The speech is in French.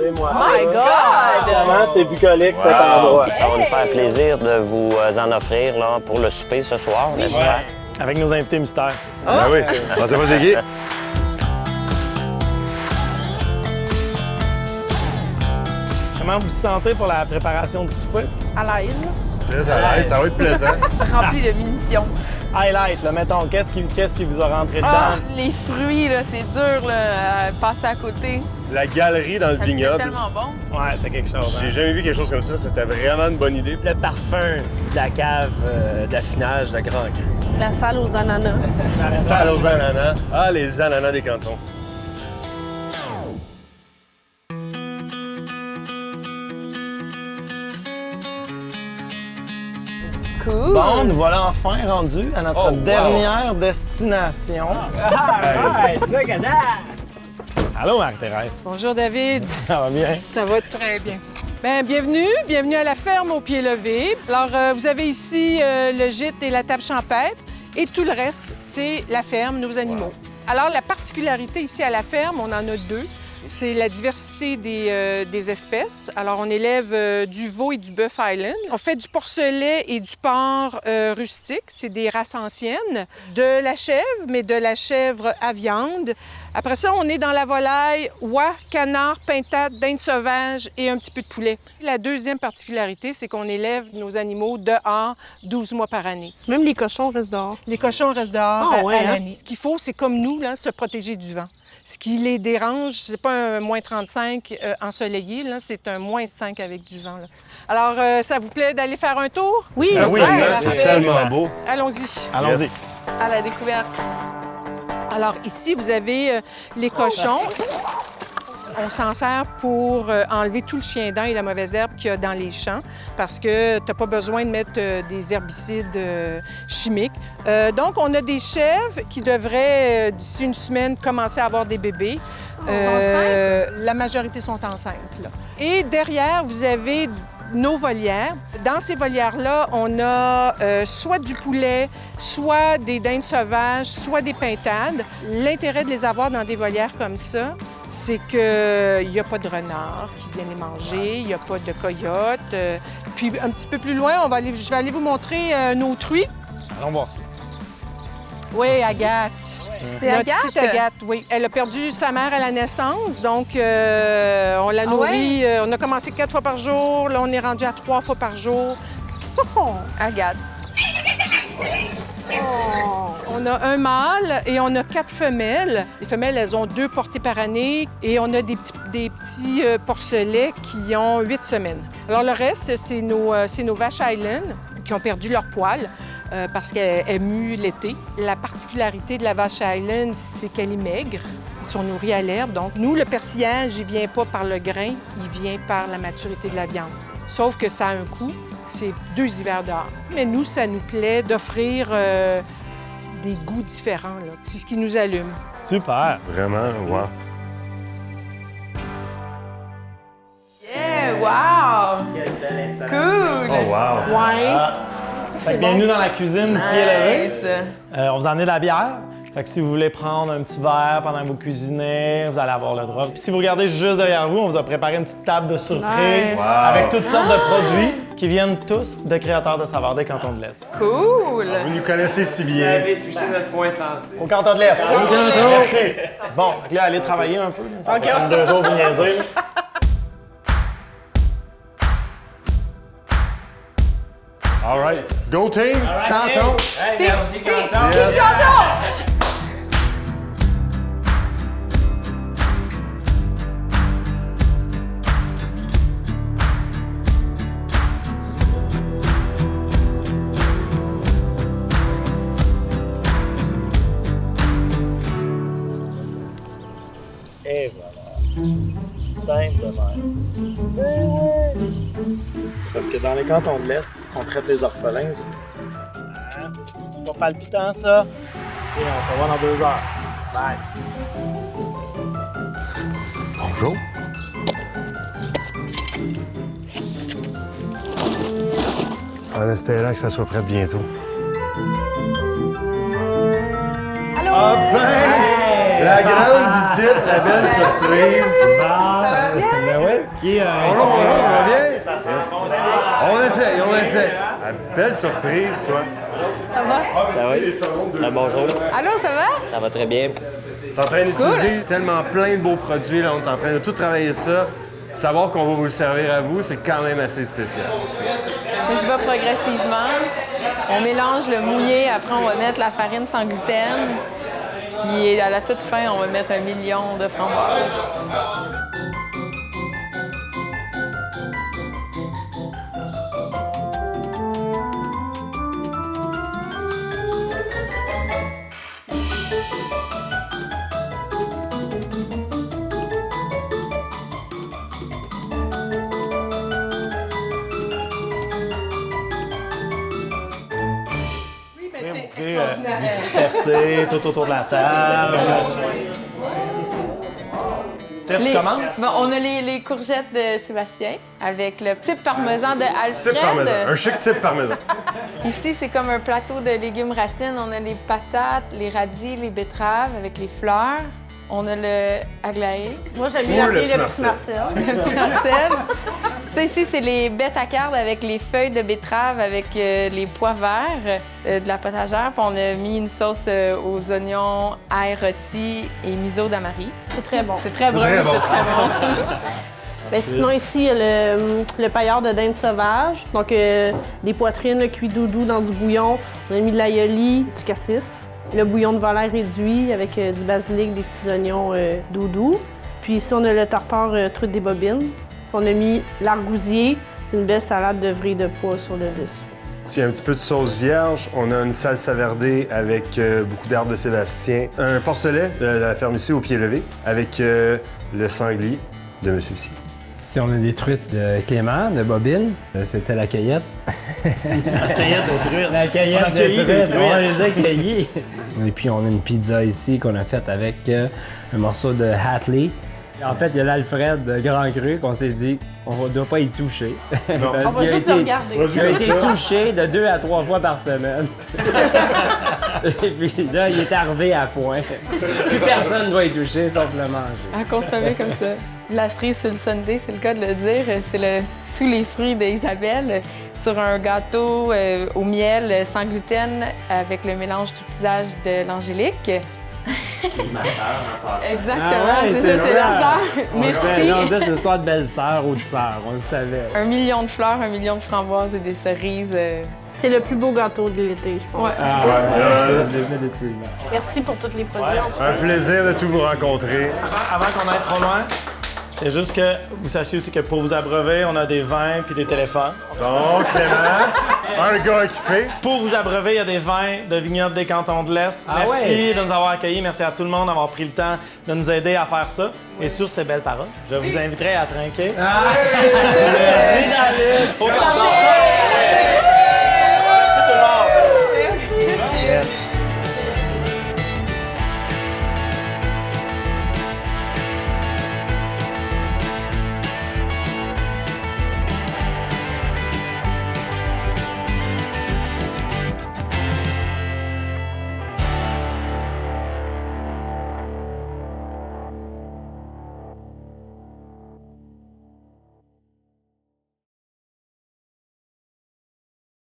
C'est moi. My God! Vraiment, c'est bucolique cet endroit. Ça va nous faire plaisir de vous en offrir là, pour le souper ce soir, n'est-ce pas? Avec nos invités mystères. Ben oui. On sait pas c'est qui. Comment vous vous sentez pour la préparation du souper? À l'aise, Très à l'aise, ça va être plaisant. rempli de munitions. Highlight, là, mettons, qu'est-ce qui vous a rentré Ah, dedans? les fruits, là, c'est dur, là, à passer à côté. La galerie dans le Ça goûtait vignoble. tellement bon. Ouais, c'est quelque chose. J'ai Hein? jamais vu quelque chose comme ça. C'était vraiment une bonne idée. Le parfum de la cave d'affinage de Grand Cru. La salle aux ananas. Salle aux ananas. Ah, les ananas des cantons. Cool! Bon, nous voilà enfin rendus à notre Oh, wow. dernière destination. Allô, Marc-Thérèse. Bonjour David, Ça va bien? ça va très bien. Bien, bienvenue à la ferme au pied levé. Alors, vous avez ici le gîte et la table champêtre et tout le reste, c'est la ferme, nos animaux. Alors, la particularité ici à la ferme, on en a deux. C'est la diversité des espèces. Alors, on élève du veau et du bœuf Highland. On fait du porcelet et du porc rustique. C'est des races anciennes. De la chèvre, mais de la chèvre à viande. Après ça, on est dans la volaille, oie, canard, pintade, dinde sauvage et un petit peu de poulet. La deuxième particularité, c'est qu'on élève nos animaux dehors 12 mois par année. Même les cochons restent dehors. Les cochons restent dehors Ah ouais, à hein? l'année. Ce qu'il faut, c'est comme nous, là, se protéger du vent. Ce qui les dérange, c'est pas un moins 35 ensoleillé, là, c'est un moins 5 avec du vent. Là. Alors, ça vous plaît d'aller faire un tour? Oui, Ah oui, Ouais, c'est parfait. tellement beau. Allons-y. Allons-y. Yes. À la découverte. Alors, ici, vous avez les cochons. On s'en sert pour enlever tout le chien-dent et la mauvaise herbe qu'il y a dans les champs parce que tu n'as pas besoin de mettre des herbicides chimiques. Donc, on a des chèvres qui devraient, d'ici une semaine, commencer à avoir des bébés. La majorité sont enceintes. Là. Et derrière, vous avez nos volières. Dans ces volières-là, on a soit du poulet, soit des dindes sauvages, soit des pintades. L'intérêt de les avoir dans des volières comme ça, c'est qu'il n'y a pas de renard qui vient les manger, il n'y a pas de coyotes. Puis un petit peu plus loin, je vais aller vous montrer nos truies. Allons voir ça. Oui, Agathe. C'est Notre Agathe? petite Agathe, oui. Elle a perdu sa mère à la naissance, donc on la nourrit. On a commencé 4 fois par jour, là on est rendu à 3 fois par jour. Agathe. On a un mâle et on a 4 femelles. Les femelles, elles ont 2 portées par année et on a des petits porcelets qui ont 8 semaines. Alors le reste, c'est nos vaches Highland qui ont perdu leur poil parce qu'elles muent l'été. La particularité de la vache Highland, c'est qu'elle est maigre. Ils sont nourris à l'herbe. Donc nous, le persillage, il vient pas par le grain, il vient par la maturité de la viande. Sauf que ça a un coût. C'est 2 hivers dehors. Mais nous, ça nous plaît d'offrir des goûts différents. Là. C'est ce qui nous allume. Super. Vraiment, wow. Yeah, wow! Cool! Oh, wow. Ouais. Fait que bienvenue dans la cuisine du pied levé. Nice! On vous a emmené de la bière. Fait que si vous voulez prendre un petit verre pendant que vous cuisinez, vous allez avoir le droit. Puis si vous regardez juste derrière vous, on vous a préparé une petite table de surprise Nice. avec toutes sortes de produits qui viennent tous de créateurs de saveurs des cantons de l'Est. Cool! Vous nous connaissez si bien. touché notre point sensible. Au canton de l'Est. Merci. Bon, fait que là, allez travailler un peu. Là. Ça fait comme 2 jours vous niaiser. là. All right. Go team. Canton. T'es content? Et voilà. Simplement. Parce que dans les cantons de l'Est, on traite les orphelins aussi. Hein? Pas palpitant, ça. Et on se voit dans 2 heures. Bye. Bonjour. En espérant que ça soit prêt bientôt. Allô? Ah ben! La grande visite, la belle surprise. Ben ouais, Bonjour, ça va bien? Ça sent bon. On essaie. Belle surprise, toi. Ça va? Bonjour. Allô, ça va? Ça va très bien. T'es en train d'utiliser tellement plein de beaux produits, là, on est en train de tout travailler ça. Savoir qu'on va vous le servir à vous, c'est quand même assez spécial. Je vais progressivement. On mélange le mouillé, après on va mettre la farine sans gluten. Puis à la toute fin, on va mettre 1 million de framboises. Vous disperser tout autour de la table. Steph, tu commences? Bon, on a les courgettes de Sébastien avec le type parmesan de Alfred. Type parmesan. Un chic type parmesan. Ici, c'est comme un plateau de légumes racines. On a les patates, les radis, les betteraves avec les fleurs. On a le aglaé. Moi, j'aime bien l'appeler le petit Marcel. Le petit Marcel. Ça ici, c'est les bêtes à cardes avec les feuilles de betterave avec les pois verts de la potagère. Puis on a mis une sauce aux oignons, ail rôti et miso d'amari. C'est très bon. C'est très brun, Très bon. c'est très bon. Ben, sinon, ici, il y a le paillard de dinde sauvage. Donc, des poitrines cuites doudou dans du bouillon. On a mis de l'aïoli, du cassis. Le bouillon de volaille réduit avec du basilic, des petits oignons doudou. Puis ici, on a le tartare truite des bobines. On a mis l'argousier, une belle salade de vrille de pois sur le dessus. S'il y a un petit peu de sauce vierge, on a une salsa verde avec beaucoup d'herbes de Sébastien, un porcelet de la ferme ici au pied levé avec le sanglier de Monsieur Psy. Si on a des truites de Clément, de Bobine, c'était la cueillette. La cueillette de truites. La cueillette On a cueilli de des truites, on les a cueillis. Et puis on a une pizza ici qu'on a faite avec un morceau de Hatley. En fait, il y a l'Alfred de Grand Cru qu'on s'est dit, on ne doit pas y toucher. Non. On va juste le regarder. Il a été touché de 2 à 3 fois par semaine. Et puis là, il est arrivé à point. Plus personne ne doit y toucher sauf le manger. À consommer comme ça. La cerise sur le sundae, c'est le cas de le dire, c'est tous les fruits d'Isabelle sur un gâteau au miel sans gluten avec le mélange tout usage de l'angélique. Ma sœur, en passant. Exactement, Ah ouais, c'est ça, c'est la sœur. Merci. Non, ça, c'est l'histoire de belle-sœur ou de sœur, on le savait. 1 million de fleurs, 1 million de framboises et des cerises. C'est le plus beau gâteau de l'été, je pense. Ouais. Définitivement. Merci pour tous les produits. en tout Un cas. plaisir de tout vous rencontrer. Avant qu'on aille trop loin, c'est juste que vous sachiez aussi que pour vous abreuver, on a des vins puis des téléphones. Bon, Clément, un gars occupé. Pour vous abreuver, il y a des vins de vignobles des cantons de l'Est. Ah Merci ouais? de nous avoir accueillis. Merci à tout le monde d'avoir pris le temps de nous aider à faire ça. Et sur ces belles paroles, je vous inviterai à trinquer. Merci, David! Au canton!